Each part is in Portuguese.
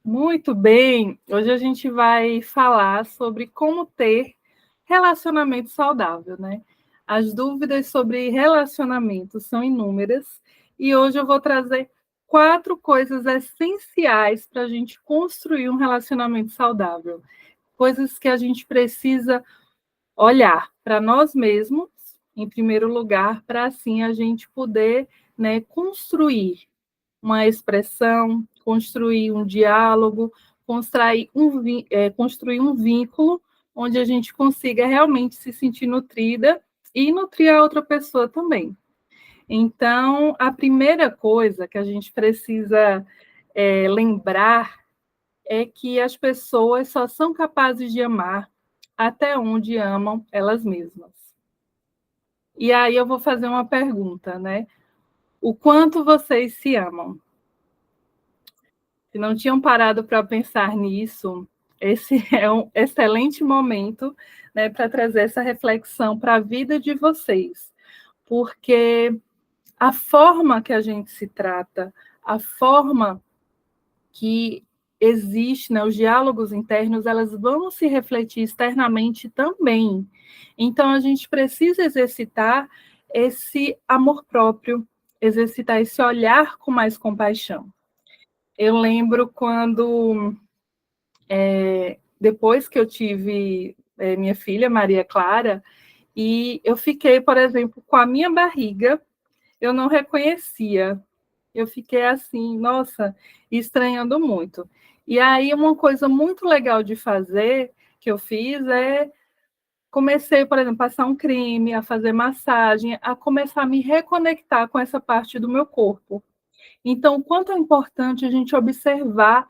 Muito bem, hoje a gente vai falar sobre como ter relacionamento saudável, né? As dúvidas sobre relacionamento são inúmeras e hoje eu vou trazer 4 coisas essenciais para a gente construir um relacionamento saudável. Coisas que a gente precisa olhar para nós mesmos, em primeiro lugar, para assim a gente poder, né, construir uma expressão, construir um diálogo, construir um vínculo onde a gente consiga realmente se sentir nutrida e nutrir a outra pessoa também. Então, a primeira coisa que a gente precisa lembrar é que as pessoas só são capazes de amar até onde amam elas mesmas. E aí eu vou fazer uma pergunta, né? O quanto vocês se amam? Se não tinham parado para pensar nisso, esse é um excelente momento, né, para trazer essa reflexão para a vida de vocês, porque a forma que a gente se trata, a forma que existe, né, os diálogos internos, elas vão se refletir externamente também. Então, a gente precisa exercitar esse amor próprio, exercitar esse olhar com mais compaixão. Eu lembro quando, depois que eu tive minha filha, Maria Clara, e eu fiquei, por exemplo, com a minha barriga, eu não reconhecia. Eu fiquei assim, nossa, estranhando muito. E aí, uma coisa muito legal de fazer, que eu fiz, comecei, por exemplo, a passar um creme, a fazer massagem, a começar a me reconectar com essa parte do meu corpo. Então, o quanto é importante a gente observar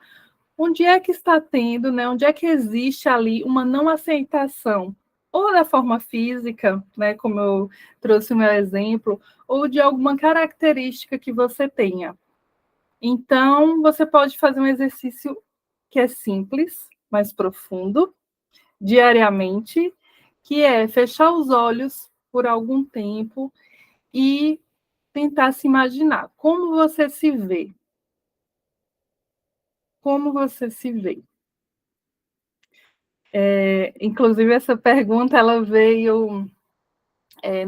onde é que está tendo, né? Onde é que existe ali uma não aceitação, ou da forma física, né? Como eu trouxe o meu exemplo, ou de alguma característica que você tenha. Então, você pode fazer um exercício que é simples, mas profundo, diariamente, que é fechar os olhos por algum tempo e tentar se imaginar como você se vê. Como você se vê. Inclusive, essa pergunta ela veio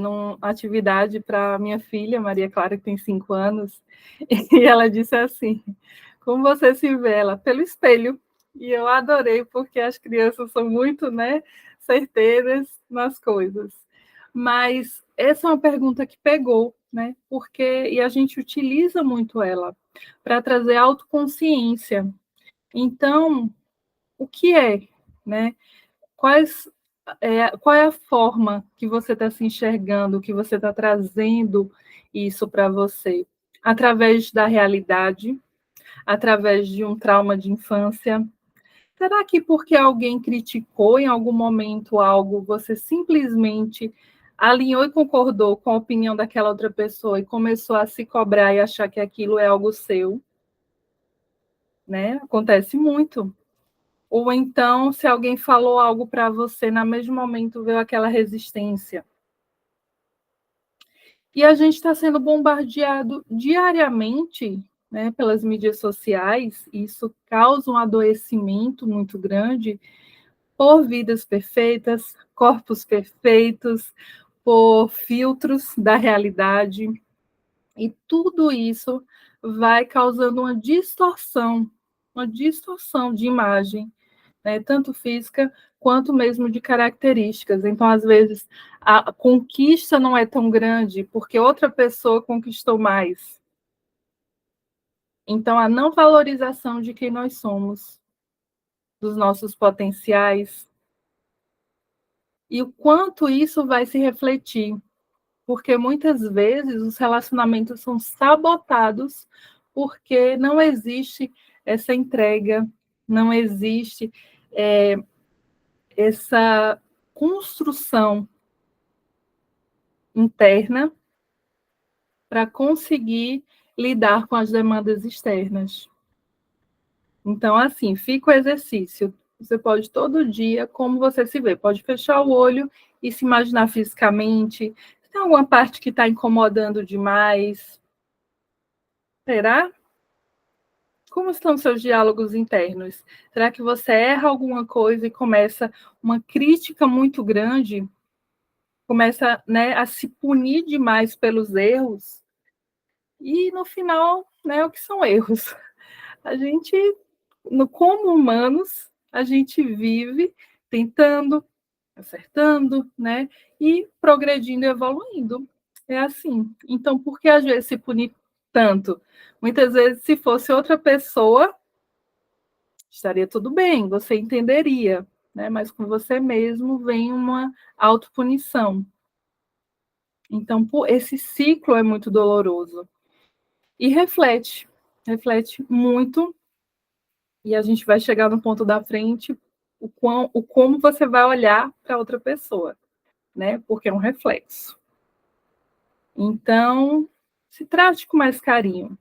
numa atividade para minha filha, Maria Clara, que tem 5 anos, e ela disse assim: como você se vê? Ela, pelo espelho. E eu adorei, porque as crianças são muito, né, certeiras nas coisas. Mas essa é uma pergunta que pegou, né? Porque e a gente utiliza muito ela para trazer autoconsciência. Então, o que é, né? Quais, qual é a forma que você está se enxergando, que você está trazendo isso para você? Através da realidade, através de um trauma de infância? Será que porque alguém criticou em algum momento algo, você simplesmente alinhou e concordou com a opinião daquela outra pessoa e começou a se cobrar e achar que aquilo é algo seu? Né? Acontece muito. Ou então, se alguém falou algo para você, no mesmo momento veio aquela resistência. E a gente está sendo bombardeado diariamente, né, pelas mídias sociais, e isso causa um adoecimento muito grande por vidas perfeitas, corpos perfeitos, por filtros da realidade. E tudo isso vai causando uma distorção de imagem, né, tanto física quanto mesmo de características. Então, às vezes, a conquista não é tão grande porque outra pessoa conquistou mais. Então, a não valorização de quem nós somos, dos nossos potenciais, e o quanto isso vai se refletir, porque muitas vezes os relacionamentos são sabotados porque não existe essa entrega, não existe essa construção interna para conseguir lidar com as demandas externas. Então, assim, fica o exercício. Você pode todo dia, como você se vê, pode fechar o olho e se imaginar fisicamente. Se tem alguma parte que está incomodando demais, será? Como estão seus diálogos internos? Será que você erra alguma coisa e começa uma crítica muito grande? Começa, né, a se punir demais pelos erros? E no final, né, o que são erros? A gente, como humanos, a gente vive tentando, acertando, né, e progredindo e evoluindo. É assim. Então, por que às vezes se punir tanto? Muitas vezes, se fosse outra pessoa, estaria tudo bem, você entenderia, né? Mas com você mesmo vem uma autopunição. Então, esse ciclo é muito doloroso. E reflete muito, e a gente vai chegar no ponto da frente, o como você vai olhar para outra pessoa, né? Porque é um reflexo. Então, se trate com mais carinho,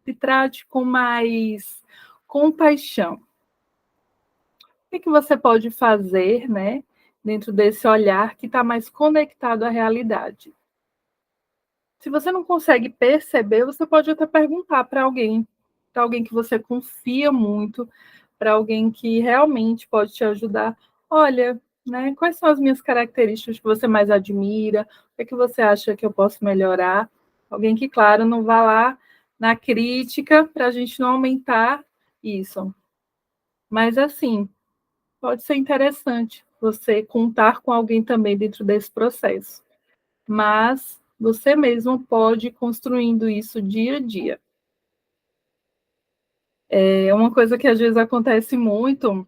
se trate com mais compaixão. O que você pode fazer, né, dentro desse olhar que está mais conectado à realidade? Se você não consegue perceber, você pode até perguntar para alguém que você confia muito, para alguém que realmente pode te ajudar. Olha, né, quais são as minhas características que você mais admira? O que você acha que eu posso melhorar? Alguém que, claro, não vá lá na crítica para a gente não aumentar isso. Mas, assim, pode ser interessante você contar com alguém também dentro desse processo. Mas você mesmo pode ir construindo isso dia a dia. É uma coisa que às vezes acontece muito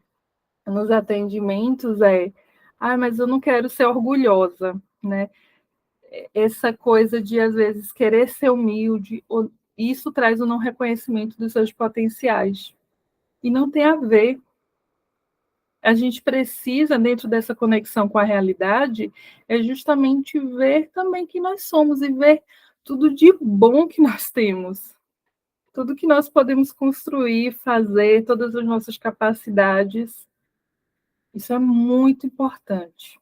nos atendimentos mas eu não quero ser orgulhosa, né? Essa coisa de, às vezes, querer ser humilde, isso traz o não reconhecimento dos seus potenciais. E não tem a ver. A gente precisa, dentro dessa conexão com a realidade, é justamente ver também que nós somos e ver tudo de bom que nós temos. Tudo que nós podemos construir, fazer, todas as nossas capacidades. Isso é muito importante.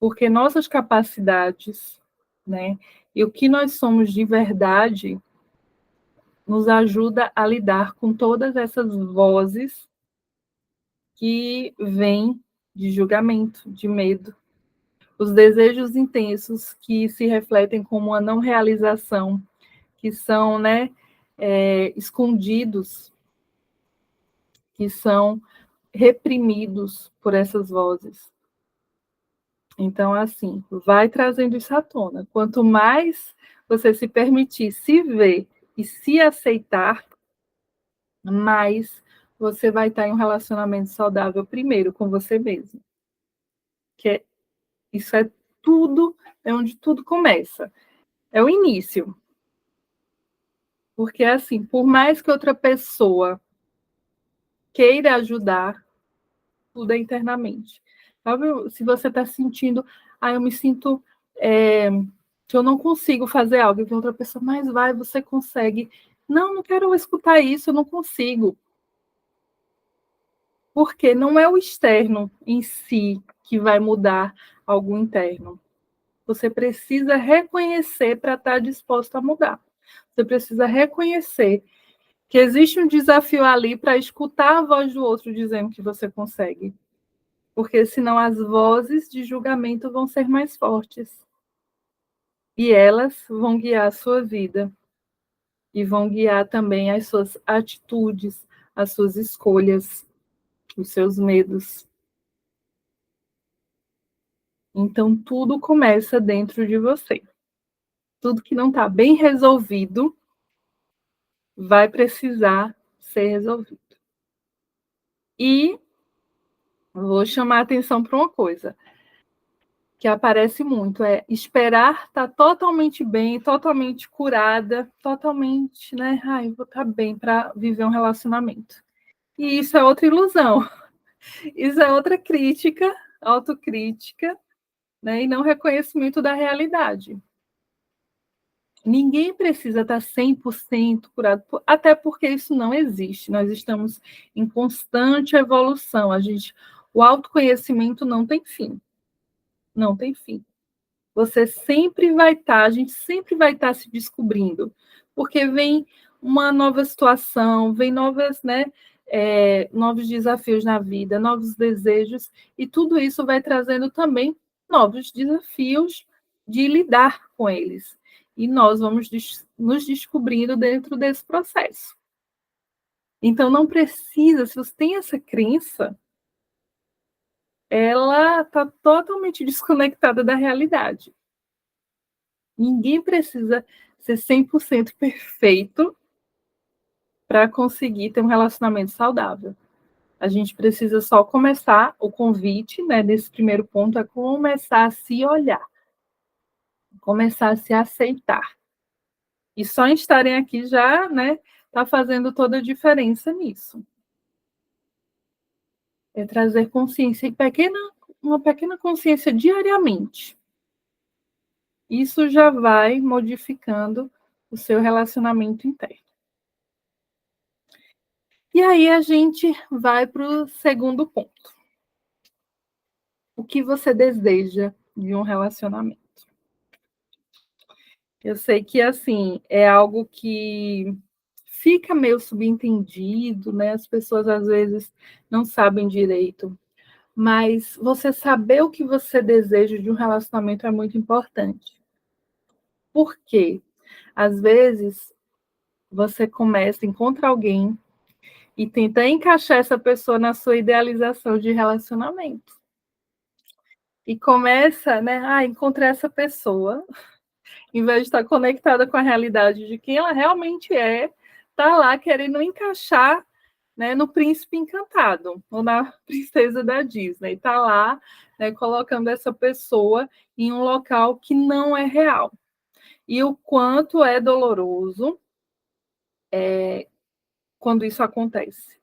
Porque nossas capacidades, né, e o que nós somos de verdade, nos ajuda a lidar com todas essas vozes que vêm de julgamento, de medo. Os desejos intensos que se refletem como uma não realização, que são, né, escondidos, que são reprimidos por essas vozes. Então, assim, vai trazendo isso à tona. Quanto mais você se permitir se ver e se aceitar, mais você vai estar em um relacionamento saudável primeiro com você mesmo. Isso é tudo, é onde tudo começa. É o início. Porque, assim, por mais que outra pessoa queira ajudar, tudo é internamente. Sabe, se você está sentindo, eu me sinto que eu não consigo fazer algo, e vem outra pessoa, mas vai, você consegue. Não, não quero escutar isso, eu não consigo. Porque não é o externo em si que vai mudar algo interno. Você precisa reconhecer para estar disposto a mudar. Você precisa reconhecer que existe um desafio ali para escutar a voz do outro dizendo que você consegue. Porque senão as vozes de julgamento vão ser mais fortes. E elas vão guiar a sua vida. E vão guiar também as suas atitudes, as suas escolhas, os seus medos. Então, tudo começa dentro de você. Tudo que não está bem resolvido vai precisar ser resolvido. E vou chamar a atenção para uma coisa que aparece muito, é esperar estar totalmente bem, totalmente curada, totalmente, né? Vou estar bem para viver um relacionamento. E isso é outra ilusão. Isso é outra crítica, autocrítica, né? E não reconhecimento da realidade. Ninguém precisa estar 100% curado, até porque isso não existe. Nós estamos em constante evolução. O autoconhecimento não tem fim. Não tem fim. Você sempre vai estar, a gente sempre vai estar se descobrindo, porque vem uma nova situação, vem novas, né, novos desafios na vida, novos desejos, e tudo isso vai trazendo também novos desafios de lidar com eles. E nós vamos nos descobrindo dentro desse processo. Então, não precisa, se você tem essa crença, ela está totalmente desconectada da realidade. Ninguém precisa ser 100% perfeito para conseguir ter um relacionamento saudável. A gente precisa só começar o convite, né, nesse primeiro ponto, é começar a se olhar, começar a se aceitar. E só em estarem aqui já, né, está fazendo toda a diferença nisso. É trazer consciência, e uma pequena consciência diariamente. Isso já vai modificando o seu relacionamento interno. E aí a gente vai para o segundo ponto. O que você deseja de um relacionamento? Eu sei que, assim, é algo que fica meio subentendido, né? As pessoas, às vezes, não sabem direito. Mas você saber o que você deseja de um relacionamento é muito importante. Por quê? Às vezes, você encontra alguém e tenta encaixar essa pessoa na sua idealização de relacionamento. E começa, né? Encontrei essa pessoa, em vez de estar conectada com a realidade de quem ela realmente é, está lá querendo encaixar, né, no príncipe encantado, ou na princesa da Disney. Está lá, né, colocando essa pessoa em um local que não é real. E o quanto é doloroso quando isso acontece.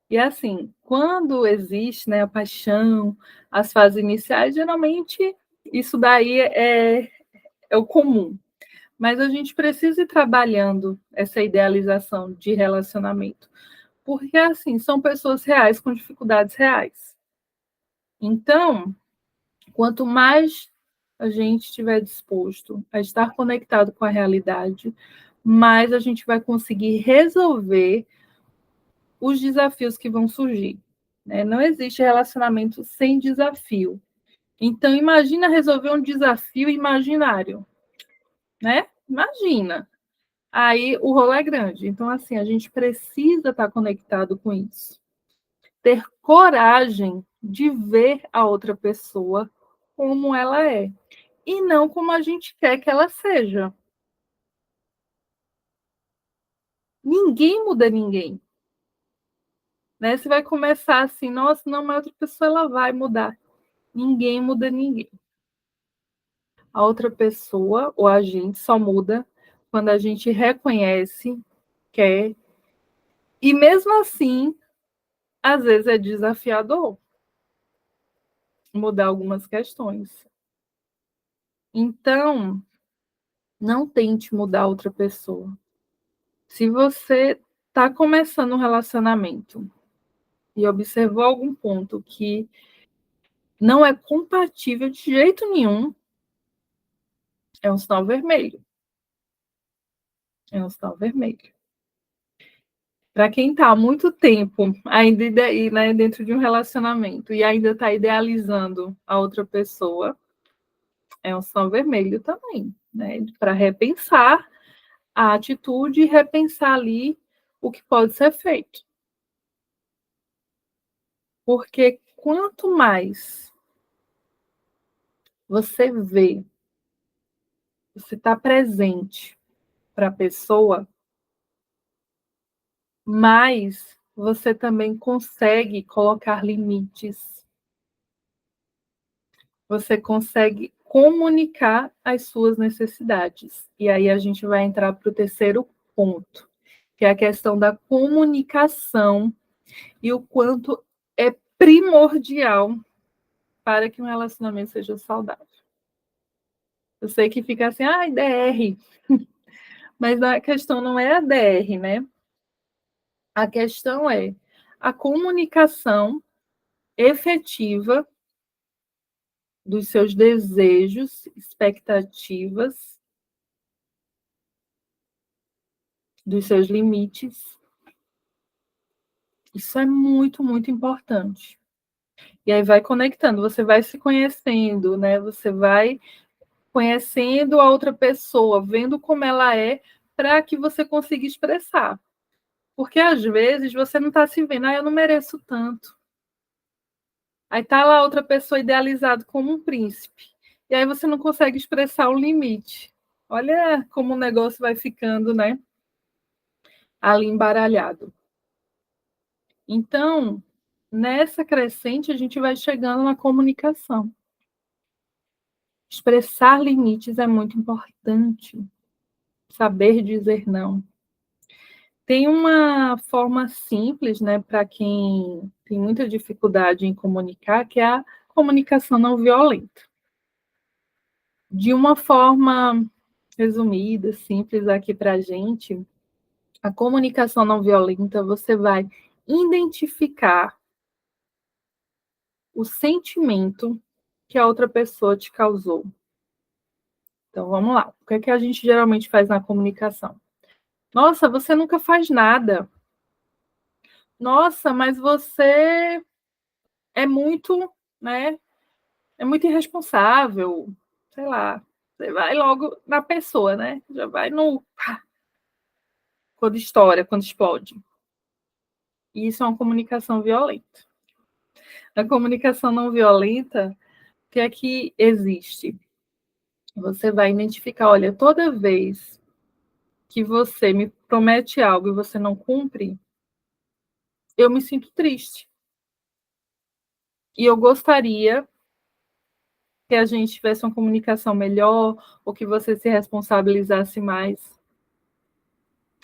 E assim, quando existe, né, a paixão, as fases iniciais, geralmente isso daí é o comum. Mas a gente precisa ir trabalhando essa idealização de relacionamento. Porque, assim, são pessoas reais com dificuldades reais. Então, quanto mais a gente estiver disposto a estar conectado com a realidade, mais a gente vai conseguir resolver os desafios que vão surgir. Né? Não existe relacionamento sem desafio. Então, imagina resolver um desafio imaginário. Né? Imagina. Aí o rolo é grande. Então, assim, a gente precisa estar conectado com isso. Ter coragem de ver a outra pessoa como ela é. E não como a gente quer que ela seja. Ninguém muda ninguém. Né? Você vai começar assim, nossa, não, mas outra pessoa ela vai mudar. Ninguém muda ninguém. A outra pessoa ou a gente só muda quando a gente reconhece, quer. E mesmo assim, às vezes é desafiador mudar algumas questões. Então, não tente mudar outra pessoa. Se você está começando um relacionamento e observou algum ponto que não é compatível de jeito nenhum, é um sinal vermelho. É um sinal vermelho. Para quem está há muito tempo ainda, né, dentro de um relacionamento e ainda está idealizando a outra pessoa, é um sinal vermelho também, né? Para repensar a atitude e repensar ali o que pode ser feito. Porque quanto mais você vê, você está presente para a pessoa, mais você também consegue colocar limites. Você consegue comunicar as suas necessidades. E aí a gente vai entrar para o terceiro ponto, que é a questão da comunicação e o quanto é primordial para que um relacionamento seja saudável. Eu sei que fica assim, DR, mas a questão não é a DR, né? A questão é a comunicação efetiva dos seus desejos, expectativas dos seus limites. Isso é muito, muito importante. E aí vai conectando, você vai se conhecendo, né? Você vai conhecendo a outra pessoa, vendo como ela é, para que você consiga expressar. Porque às vezes você não está se vendo, eu não mereço tanto. Aí tá lá outra pessoa idealizada como um príncipe. E aí você não consegue expressar o limite. Olha como o negócio vai ficando, né? Ali embaralhado. Então, nessa crescente, a gente vai chegando na comunicação. Expressar limites é muito importante. Saber dizer não. Tem uma forma simples, né, para quem tem muita dificuldade em comunicar, que é a comunicação não violenta. De uma forma resumida, simples aqui para a gente, a comunicação não violenta, você vai identificar o sentimento que a outra pessoa te causou. Então, vamos lá. O que é que a gente geralmente faz na comunicação? Nossa, você nunca faz nada. Nossa, mas você é muito, né? É muito irresponsável. Sei lá. Você vai logo na pessoa, né? Já vai no quando estoura, quando explode. E isso é uma comunicação violenta. A comunicação não violenta, o que é que existe? Você vai identificar, olha, toda vez que você me promete algo e você não cumpre, eu me sinto triste. E eu gostaria que a gente tivesse uma comunicação melhor, ou que você se responsabilizasse mais.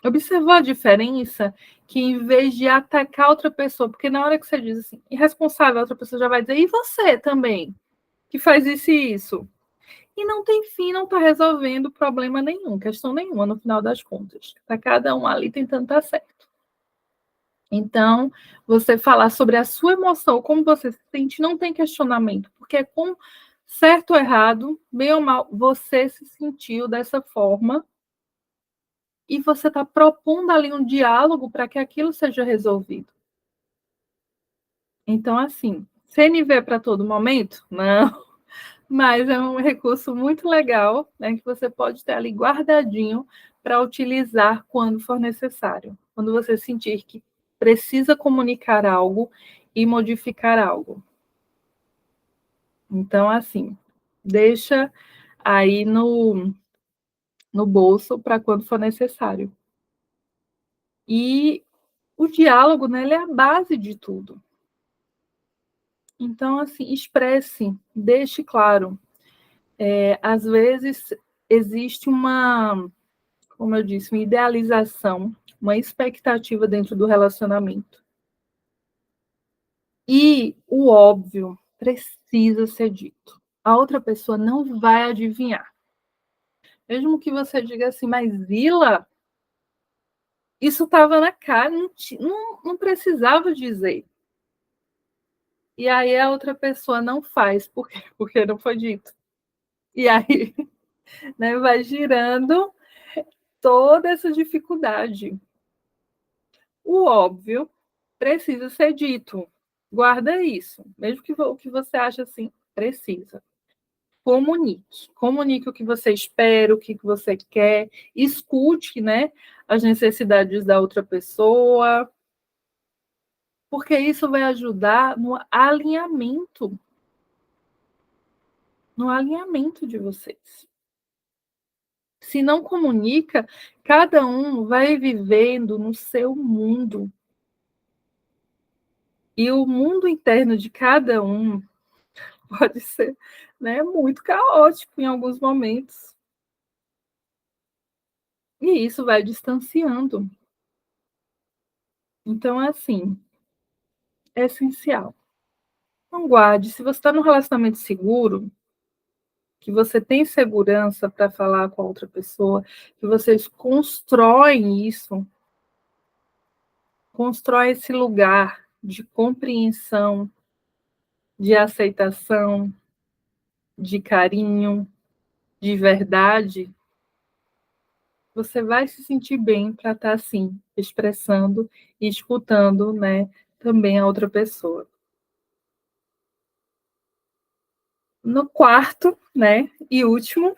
Observou a diferença? Que em vez de atacar outra pessoa, porque na hora que você diz assim, irresponsável, a outra pessoa já vai dizer, e você também, que faz isso e isso. E não tem fim, não está resolvendo problema nenhum, questão nenhuma, no final das contas. Está cada um ali tentando estar certo. Então, você falar sobre a sua emoção, como você se sente, não tem questionamento, porque é com certo ou errado, bem ou mal, você se sentiu dessa forma e você está propondo ali um diálogo para que aquilo seja resolvido. Então, assim, CNV para todo momento? Não. Mas é um recurso muito legal, né, que você pode ter ali guardadinho para utilizar quando for necessário. Quando você sentir que precisa comunicar algo e modificar algo. Então, assim, deixa aí no bolso para quando for necessário. E o diálogo, né, ele é a base de tudo. Então, assim, expresse, deixe claro. Às vezes existe uma, como eu disse, uma idealização, uma expectativa dentro do relacionamento. E o óbvio precisa ser dito. A outra pessoa não vai adivinhar. Mesmo que você diga assim, mas Zila, isso estava na cara, não precisava dizer. E aí a outra pessoa não faz, porque não foi dito. E aí, né, vai girando toda essa dificuldade. O óbvio precisa ser dito. Guarda isso. Mesmo que o que você acha assim, precisa. Comunique. Comunique o que você espera, o que você quer. Escute, né, as necessidades da outra pessoa. Porque isso vai ajudar no alinhamento de vocês. Se não comunica, cada um vai vivendo no seu mundo. E o mundo interno de cada um pode ser, né, muito caótico em alguns momentos. E isso vai distanciando. Então, assim, é essencial. Não guarde. Se você está num relacionamento seguro, que você tem segurança para falar com a outra pessoa, que vocês constroem isso, constrói esse lugar de compreensão, de aceitação, de carinho, de verdade, você vai se sentir bem para estar assim, expressando e escutando, né, também a outra pessoa. No quarto, né, e último,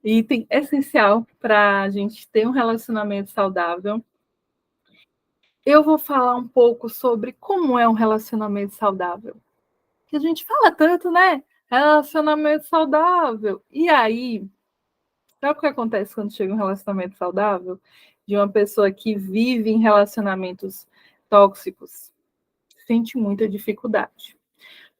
item essencial para a gente ter um relacionamento saudável, eu vou falar um pouco sobre como é um relacionamento saudável. Que a gente fala tanto, né? Relacionamento saudável. E aí, sabe o que acontece quando chega um relacionamento saudável? De uma pessoa que vive em relacionamentos tóxicos, sente muita dificuldade.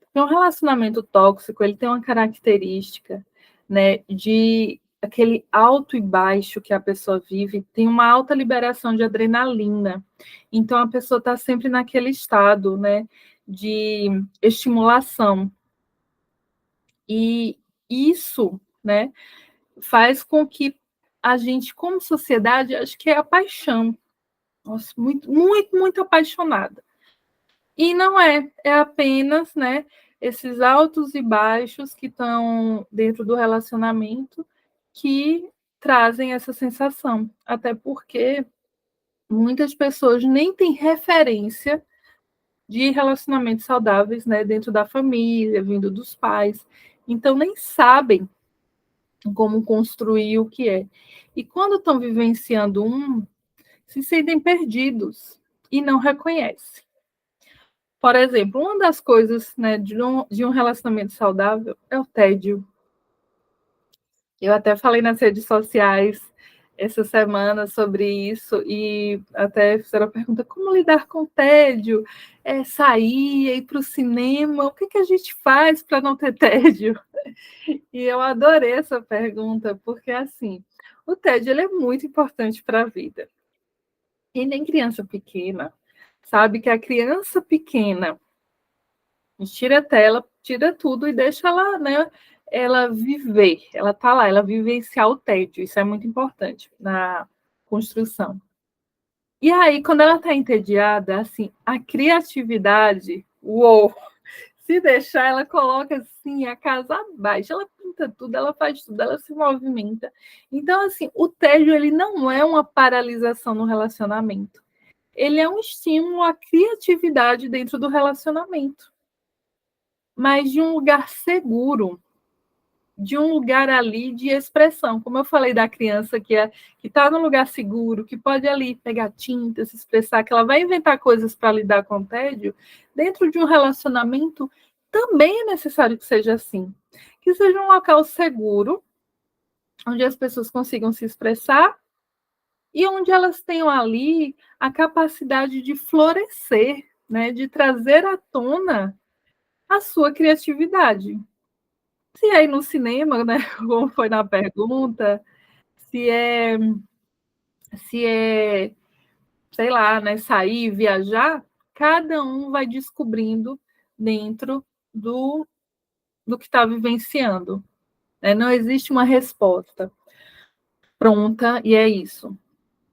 Porque um relacionamento tóxico, ele tem uma característica, né, de aquele alto e baixo que a pessoa vive, tem uma alta liberação de adrenalina. Então a pessoa está sempre naquele estado, né, de estimulação. E isso, né, faz com que a gente, como sociedade, acho que é a paixão. Nossa, muito, muito, muito apaixonada. E não é apenas, né, esses altos e baixos que estão dentro do relacionamento que trazem essa sensação. Até porque muitas pessoas nem têm referência de relacionamentos saudáveis, né, dentro da família, vindo dos pais. Então nem sabem como construir o que é. E quando estão vivenciando se sentem perdidos e não reconhecem. Por exemplo, uma das coisas, né, de um relacionamento saudável é o tédio. Eu até falei nas redes sociais essa semana sobre isso e até fizeram a pergunta: como lidar com o tédio? É sair, ir para o cinema? O que a gente faz para não ter tédio? E eu adorei essa pergunta, porque assim, o tédio ele é muito importante para a vida. E nem criança pequena sabe que a criança pequena tira a tela, tira tudo e deixa ela, né, ela viver. Ela tá lá, ela vivenciar o tédio. Isso é muito importante na construção. E aí, quando ela está entediada, assim, a criatividade, uou, se deixar, ela coloca assim a casa abaixo, ela pinta tudo, ela faz tudo, ela se movimenta. Então, assim, o tédio ele não é uma paralisação no relacionamento. Ele é um estímulo à criatividade dentro do relacionamento, mas de um lugar seguro, de um lugar ali de expressão. Como eu falei da criança que está num lugar seguro, que pode ali pegar tinta, se expressar, que ela vai inventar coisas para lidar com o tédio, dentro de um relacionamento também é necessário que seja assim. Que seja um local seguro, onde as pessoas consigam se expressar e onde elas tenham ali a capacidade de florescer, né, de trazer à tona a sua criatividade. Se é ir no cinema, né, como foi na pergunta, se é, se é, sei lá, né, sair, viajar, cada um vai descobrindo dentro do que está vivenciando. Né? Não existe uma resposta pronta e é isso.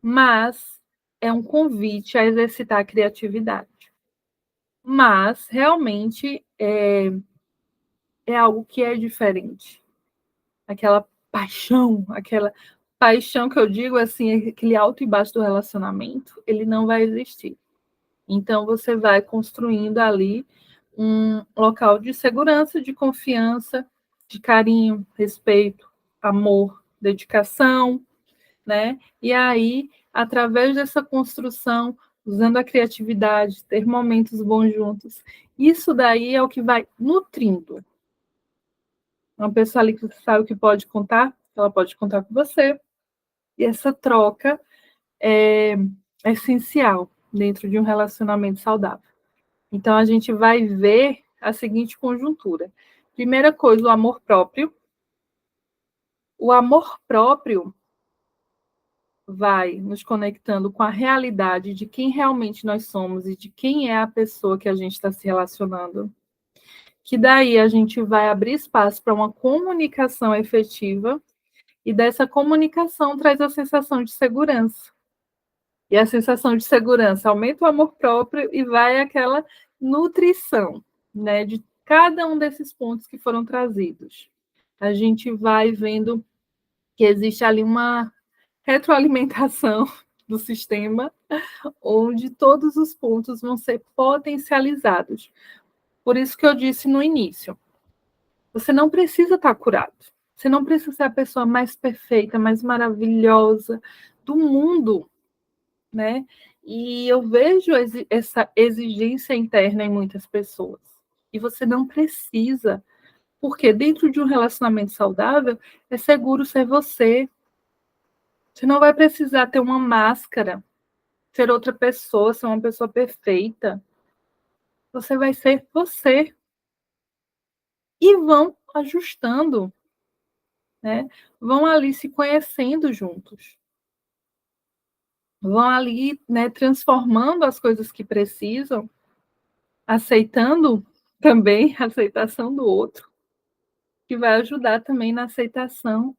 Mas é um convite a exercitar a criatividade. Mas realmente é algo que é diferente. Aquela paixão que eu digo assim, aquele alto e baixo do relacionamento, ele não vai existir. Então você vai construindo ali um local de segurança, de confiança, de carinho, respeito, amor, dedicação, né? E aí, através dessa construção, usando a criatividade, ter momentos bons juntos, isso daí é o que vai nutrindo. Uma pessoa ali que você sabe que pode contar, ela pode contar com você. E essa troca é essencial dentro de um relacionamento saudável. Então, a gente vai ver a seguinte conjuntura. Primeira coisa, o amor próprio. O amor próprio vai nos conectando com a realidade de quem realmente nós somos e de quem é a pessoa que a gente está se relacionando. Que daí a gente vai abrir espaço para uma comunicação efetiva e dessa comunicação traz a sensação de segurança. E a sensação de segurança aumenta o amor próprio e vai aquela nutrição, né, de cada um desses pontos que foram trazidos. A gente vai vendo que existe ali retroalimentação do sistema, onde todos os pontos vão ser potencializados. Por isso que eu disse no início, você não precisa estar curado. Você não precisa ser a pessoa mais perfeita, mais maravilhosa do mundo, né? E eu vejo essa exigência interna em muitas pessoas. E você não precisa, porque dentro de um relacionamento saudável, é seguro ser você. Você não vai precisar ter uma máscara, ser outra pessoa, ser uma pessoa perfeita. Você vai ser você. E vão ajustando, né? Vão ali se conhecendo juntos. Vão ali, né, transformando as coisas que precisam, aceitando também a aceitação do outro, que vai ajudar também na aceitação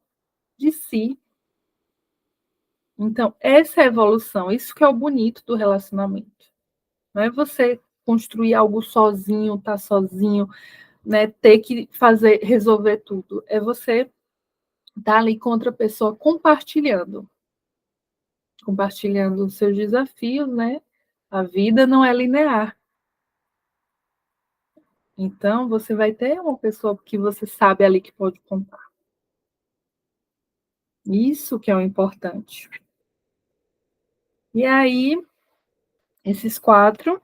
de si. Então, essa é a evolução, isso que é o bonito do relacionamento. Não é você construir algo sozinho, estar sozinho, né, ter que fazer, resolver tudo. É você estar ali com outra pessoa compartilhando os seus desafios, né? A vida não é linear. Então, você vai ter uma pessoa que você sabe ali que pode contar. Isso que é o importante. E aí, esses 4,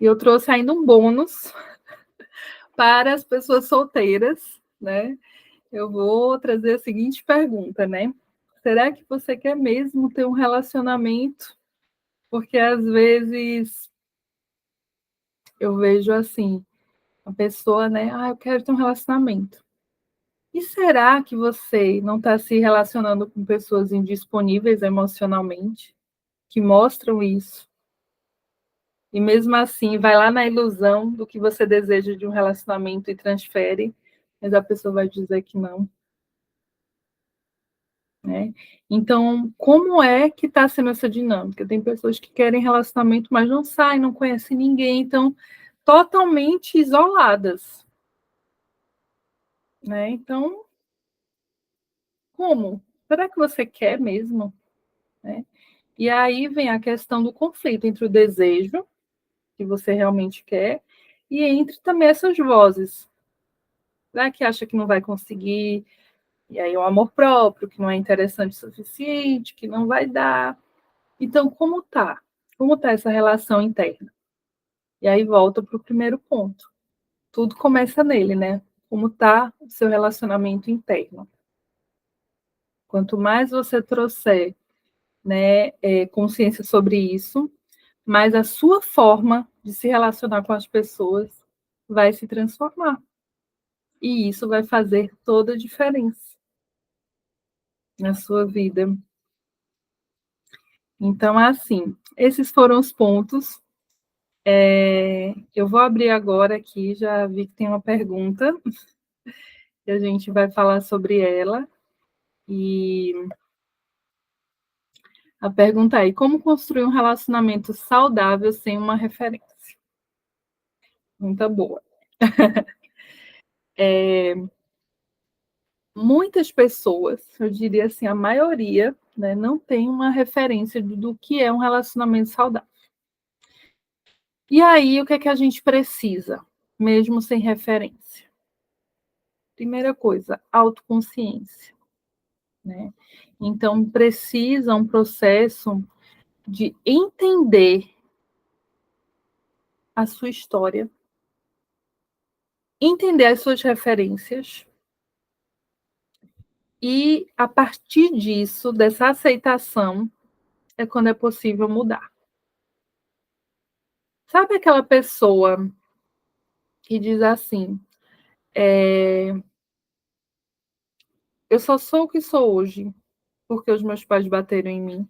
eu trouxe ainda um bônus para as pessoas solteiras, né? Eu vou trazer a seguinte pergunta, né? Será que você quer mesmo ter um relacionamento? Porque às vezes eu vejo assim, a pessoa, né? Ah, eu quero ter um relacionamento. E será que você não está se relacionando com pessoas indisponíveis emocionalmente, que mostram isso? E mesmo assim, vai lá na ilusão do que você deseja de um relacionamento e transfere, mas a pessoa vai dizer que não, né? Então, como é que está sendo essa dinâmica? Tem pessoas que querem relacionamento, mas não saem, não conhecem ninguém, então totalmente isoladas, né? Então, como? Será que você quer mesmo, né? E aí vem a questão do conflito entre o desejo, que você realmente quer, e entre também essas vozes, né, que acha que não vai conseguir, e aí o amor próprio, que não é interessante o suficiente, que não vai dar. Então, como tá? Como tá essa relação interna? E aí volta para o primeiro ponto. Tudo começa nele, né? Como tá o seu relacionamento interno? Quanto mais você trouxer, né, consciência sobre isso, mais a sua forma de se relacionar com as pessoas vai se transformar. E isso vai fazer toda a diferença na sua vida. Então, assim, esses foram os pontos. Eu vou abrir agora aqui, já vi que tem uma pergunta, e a gente vai falar sobre ela. E a pergunta é: como construir um relacionamento saudável sem uma referência? Muito boa. Muitas pessoas, eu diria assim, a maioria, né, não tem uma referência do que é um relacionamento saudável. E aí, o que é que a gente precisa, mesmo sem referência? Primeira coisa, autoconsciência, né? Então, precisa um processo de entender a sua história, entender as suas referências e, a partir disso, dessa aceitação, é quando é possível mudar. Sabe aquela pessoa que diz assim: eu só sou o que sou hoje porque os meus pais bateram em mim.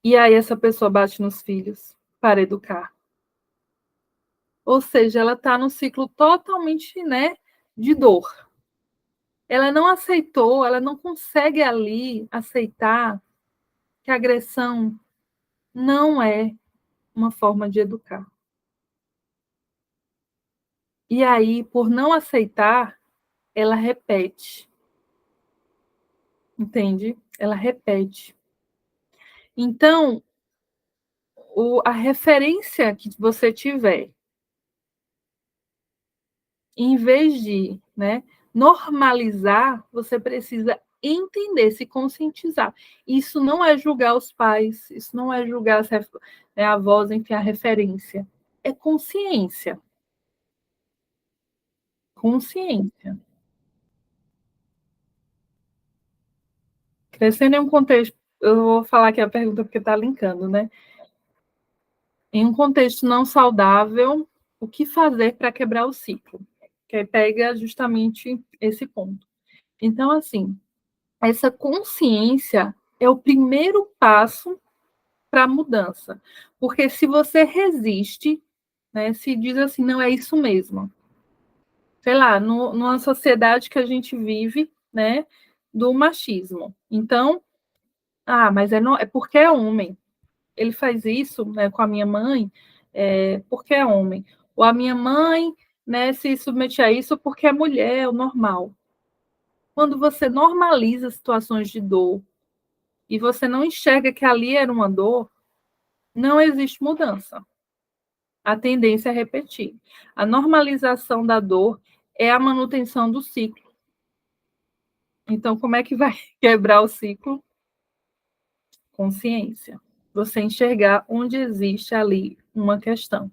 E aí essa pessoa bate nos filhos para educar. Ou seja, ela está num ciclo totalmente, né, de dor. Ela não aceitou, ela não consegue ali aceitar que a agressão não é uma forma de educar. E aí, por não aceitar, ela repete. entende? Ela repete. Então, a referência que você tiver, em vez de, né, normalizar, você precisa entender, se conscientizar. Isso não é julgar os pais, isso não é julgar as, né, a avós, enfim, a referência. É consciência. Consciência. Crescendo em um contexto, eu vou falar aqui a pergunta porque está linkando, né? Em um contexto não saudável, o que fazer para quebrar o ciclo? Que aí pega justamente esse ponto. Então, assim, essa consciência é o primeiro passo para a mudança. Porque se você resiste, né, se diz assim, não é isso mesmo. Sei lá, numa sociedade que a gente vive, né, do machismo. Então, mas é porque é homem. Ele faz isso, né, com a minha mãe, porque é homem. Ou a minha mãe, né, se submete a isso porque é mulher, é o normal. Quando você normaliza situações de dor e você não enxerga que ali era uma dor, não existe mudança. A tendência é repetir. A normalização da dor é a manutenção do ciclo. Então, como é que vai quebrar o ciclo? Consciência. Você enxergar onde existe ali uma questão.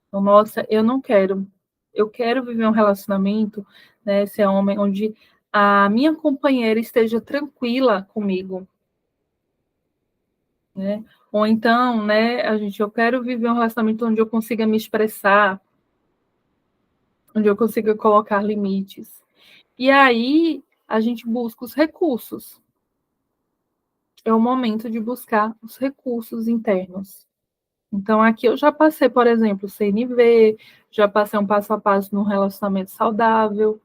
Então, nossa, eu não quero. Eu quero viver um relacionamento, né, se é homem, onde a minha companheira esteja tranquila comigo, né? Ou então, né, eu quero viver um relacionamento onde eu consiga me expressar, onde eu consiga colocar limites. E aí a gente busca os recursos. É o momento de buscar os recursos internos. Então, aqui eu já passei, por exemplo, CNV, já passei um passo a passo num relacionamento saudável,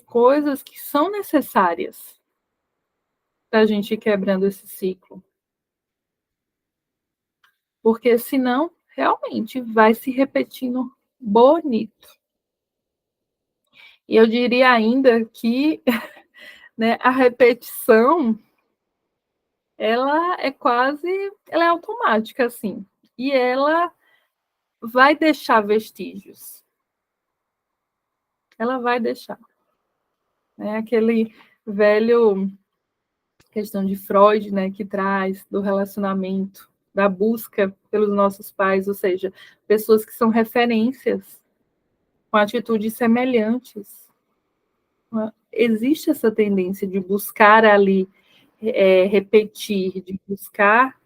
coisas que são necessárias para a gente ir quebrando esse ciclo. Porque senão, realmente, vai se repetindo bonito. E eu diria ainda que, né, a repetição, ela é automática, assim. E ela vai deixar vestígios. Ela vai deixar. Né? Aquele velho questão de Freud, né, que traz do relacionamento, da busca pelos nossos pais, ou seja, pessoas que são referências, com atitudes semelhantes. Existe essa tendência de buscar ali, repetir, de buscar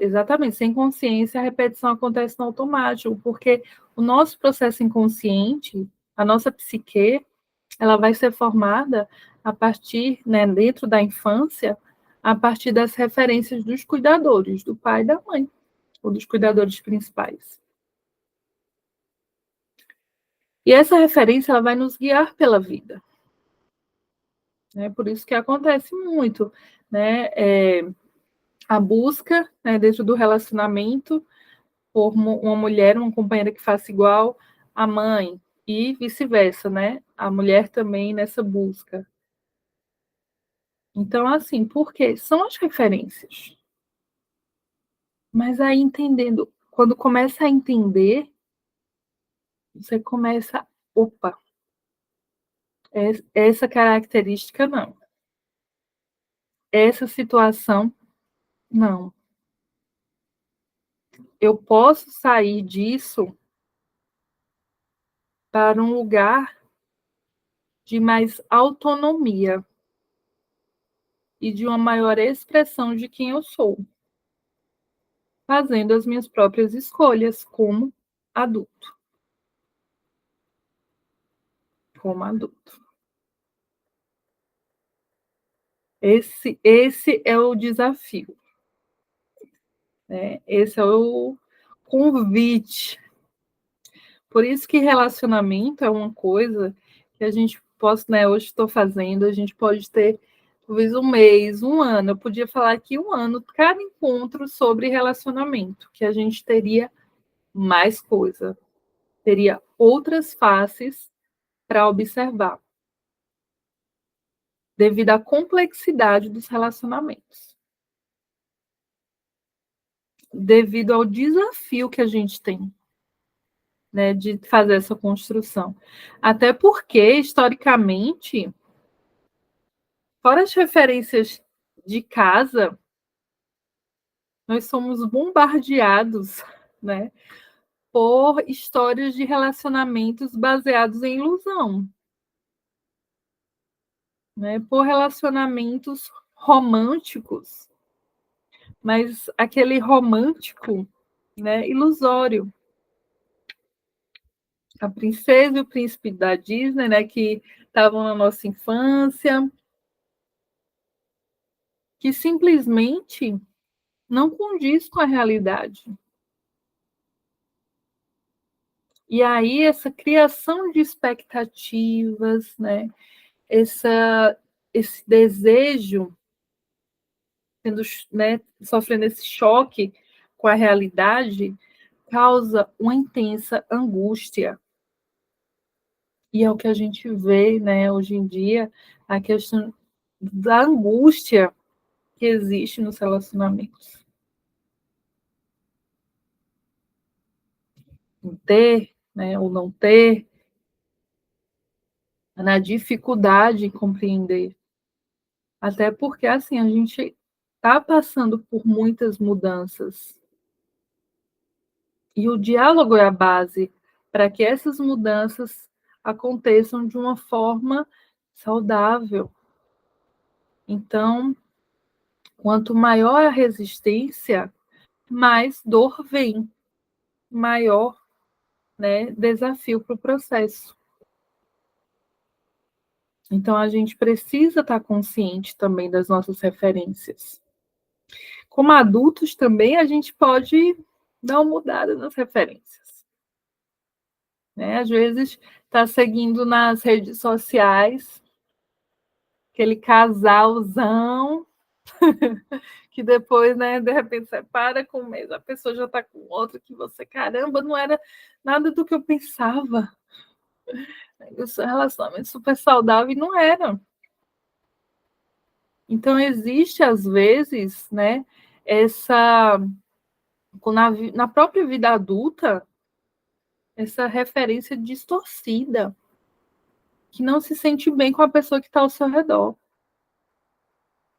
exatamente, sem consciência, a repetição acontece no automático, porque o nosso processo inconsciente, a nossa psique, ela vai ser formada a partir, né, dentro da infância, a partir das referências dos cuidadores, do pai e da mãe, ou dos cuidadores principais. E essa referência ela vai nos guiar pela vida. É por isso que acontece muito, né, a busca, né, dentro do relacionamento por uma mulher, uma companheira que faça igual à mãe, e vice-versa, né? A mulher também nessa busca. Então, assim, por quê? São as referências. Mas aí entendendo, quando começa a entender, você começa, opa, essa característica não. Essa situação, não. Eu posso sair disso para um lugar de mais autonomia e de uma maior expressão de quem eu sou, fazendo as minhas próprias escolhas como adulto. Como adulto. Esse é o desafio. Né? Esse é o convite. Por isso que relacionamento é uma coisa que a gente pode, né, hoje estou fazendo, a gente pode ter talvez um mês, um ano, eu podia falar aqui um ano, cada encontro sobre relacionamento, que a gente teria mais coisa, teria outras faces para observar. devido à complexidade dos relacionamentos, devido ao desafio que a gente tem, né, de fazer essa construção. Até porque, historicamente, fora as referências de casa, nós somos bombardeados, né, por histórias de relacionamentos baseados em ilusão, né, por relacionamentos românticos, mas aquele romântico, né, ilusório. A princesa e o príncipe da Disney, né, que estavam na nossa infância, que simplesmente não condiz com a realidade. E aí essa criação de expectativas, né, esse desejo sendo, né, sofrendo esse choque com a realidade, causa uma intensa angústia. E é o que a gente vê, né, hoje em dia, a questão da angústia que existe nos relacionamentos. Em ter, né, ou não ter, na dificuldade em compreender. Até porque, assim, a gente está passando por muitas mudanças. E o diálogo é a base para que essas mudanças aconteçam de uma forma saudável. Então, quanto maior a resistência, mais dor vem, maior, né, desafio para o processo. Então, a gente precisa estar consciente também das nossas referências. Como adultos também, a gente pode dar uma mudada nas referências, né? Às vezes, está seguindo nas redes sociais aquele casalzão que depois, né, de repente separa com um mês, a pessoa já está com outro que você, caramba, não era nada do que eu pensava. Esse relacionamento super saudável e não era. Então, existe, às vezes, né, essa, na própria vida adulta, essa referência distorcida, que não se sente bem com a pessoa que está ao seu redor.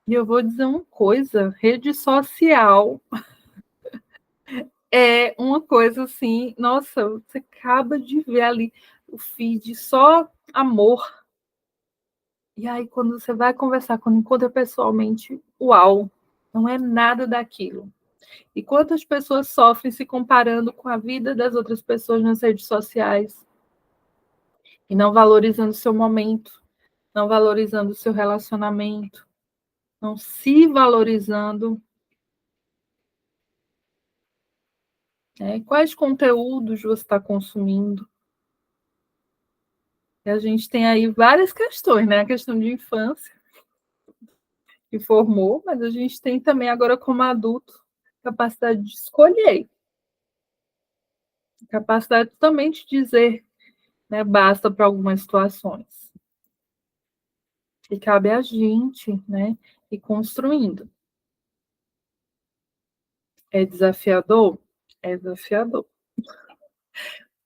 E eu vou dizer uma coisa, rede social é uma coisa assim, nossa, você acaba de ver ali o feed, só amor. E aí, quando você vai conversar, quando encontra pessoalmente, uau, não é nada daquilo. E quantas pessoas sofrem se comparando com a vida das outras pessoas nas redes sociais e não valorizando o seu momento, não valorizando o seu relacionamento, não se valorizando, né? Quais conteúdos você está consumindo? E a gente tem aí várias questões, né? A questão de infância, que formou, mas a gente tem também agora como adulto capacidade de escolher, capacidade também de dizer, né, basta para algumas situações. E cabe a gente, né, ir construindo. É desafiador? É desafiador.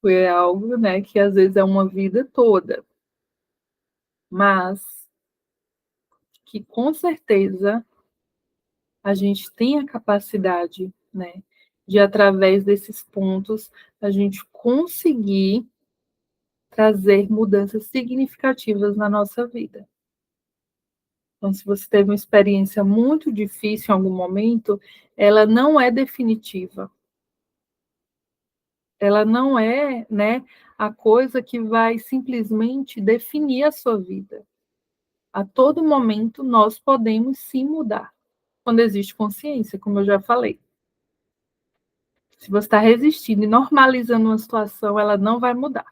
É algo, né, que às vezes é uma vida toda, mas que com certeza a gente tem a capacidade, né, de através desses pontos a gente conseguir trazer mudanças significativas na nossa vida. Então, se você teve uma experiência muito difícil em algum momento, ela não é definitiva. Ela não é, né, a coisa que vai simplesmente definir a sua vida. A todo momento nós podemos sim mudar, quando existe consciência, como eu já falei. Se você está resistindo e normalizando uma situação, ela não vai mudar.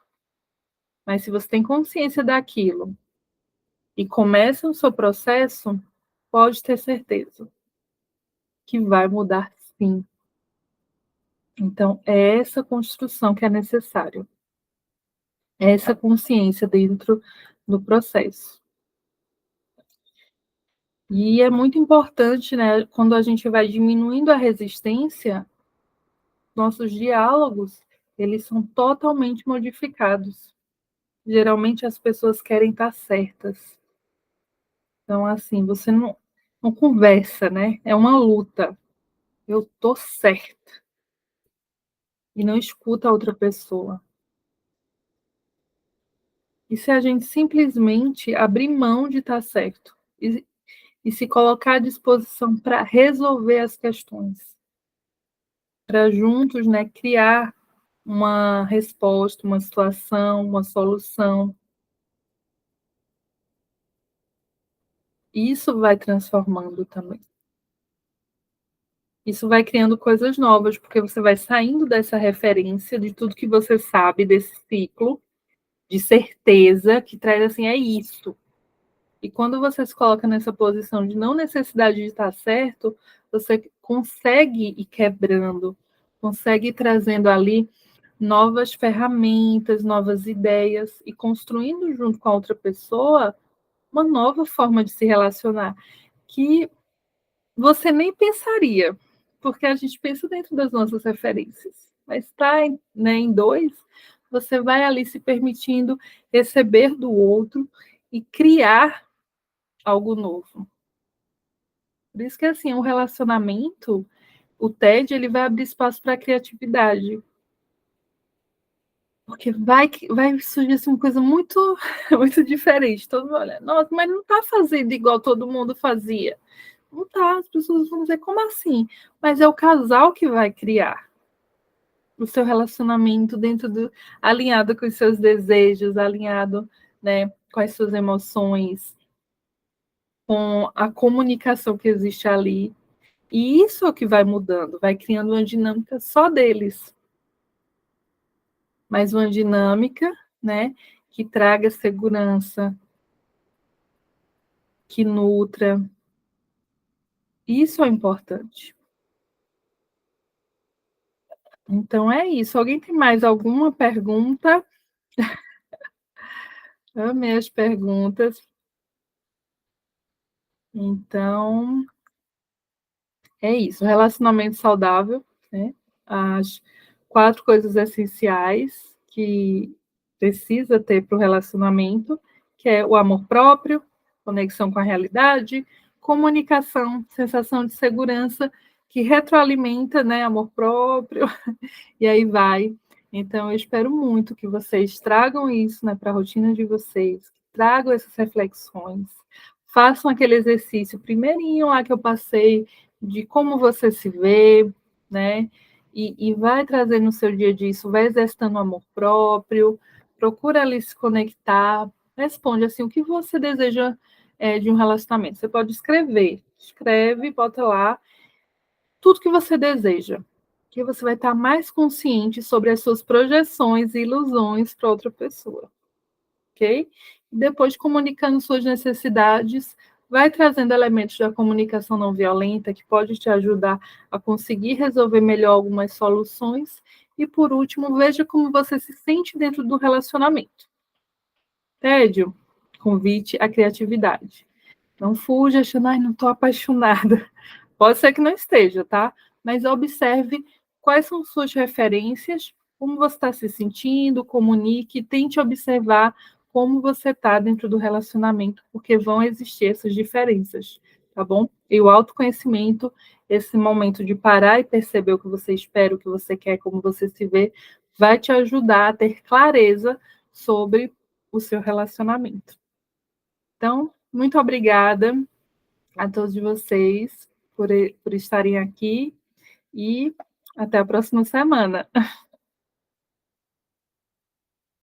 Mas se você tem consciência daquilo e começa o seu processo, pode ter certeza que vai mudar sim. Então, é essa construção que é necessário. É essa consciência dentro do processo. E é muito importante, né, quando a gente vai diminuindo a resistência, nossos diálogos, eles são totalmente modificados. Geralmente as pessoas querem estar certas. Então, assim, você não conversa, né? É uma luta. Eu tô certa. E não escuta a outra pessoa. E se a gente simplesmente abrir mão de estar certo e se colocar à disposição para resolver as questões, para juntos, né, criar uma resposta, uma situação, uma solução, isso vai transformando também. Isso vai criando coisas novas, porque você vai saindo dessa referência de tudo que você sabe desse ciclo, de certeza, que traz assim, é isso. E quando você se coloca nessa posição de não necessidade de estar certo, você consegue ir quebrando, consegue ir trazendo ali novas ferramentas, novas ideias e construindo junto com a outra pessoa uma nova forma de se relacionar, que você nem pensaria, porque a gente pensa dentro das nossas referências, mas está, né, em dois, você vai ali se permitindo receber do outro e criar algo novo. Por isso que, assim, o relacionamento, o TED, ele vai abrir espaço para a criatividade, porque vai surgir assim, uma coisa muito, muito diferente. Todo mundo olha, nossa, mas não está fazendo igual todo mundo fazia. Não tá, as pessoas vão dizer, como assim? Mas é o casal que vai criar o seu relacionamento dentro do alinhado com os seus desejos, alinhado, né, com as suas emoções, com a comunicação que existe ali. E isso é o que vai mudando, vai criando uma dinâmica só deles, mas uma dinâmica, né, que traga segurança, que nutra. Isso é importante. Então é isso. Alguém tem mais alguma pergunta? Amei as perguntas. Então, é isso. Relacionamento saudável, né? As 4 coisas essenciais que precisa ter para o relacionamento, que é o amor próprio, conexão com a realidade, comunicação, sensação de segurança, que retroalimenta, né, amor próprio, e aí vai. Então, eu espero muito que vocês tragam isso, né, para a rotina de vocês, tragam essas reflexões, façam aquele exercício primeirinho lá que eu passei, de como você se vê, né, e vai trazendo no seu dia a dia isso, vai exercitando o amor próprio, procura ali se conectar, responde assim, o que você deseja de um relacionamento. Você pode escrever, escreve, bota lá, tudo que você deseja, que você vai estar mais consciente sobre as suas projeções e ilusões para outra pessoa, ok? Depois, comunicando suas necessidades, vai trazendo elementos da comunicação não violenta que pode te ajudar a conseguir resolver melhor algumas soluções. E, por último, veja como você se sente dentro do relacionamento. Tédio, convite à criatividade. Não fuja achando, ai, não estou apaixonada. Pode ser que não esteja, tá? Mas observe quais são suas referências, como você está se sentindo, comunique, tente observar como você está dentro do relacionamento, porque vão existir essas diferenças, tá bom? E o autoconhecimento, esse momento de parar e perceber o que você espera, o que você quer, como você se vê, vai te ajudar a ter clareza sobre o seu relacionamento. Então, muito obrigada a todos vocês por estarem aqui e até a próxima semana.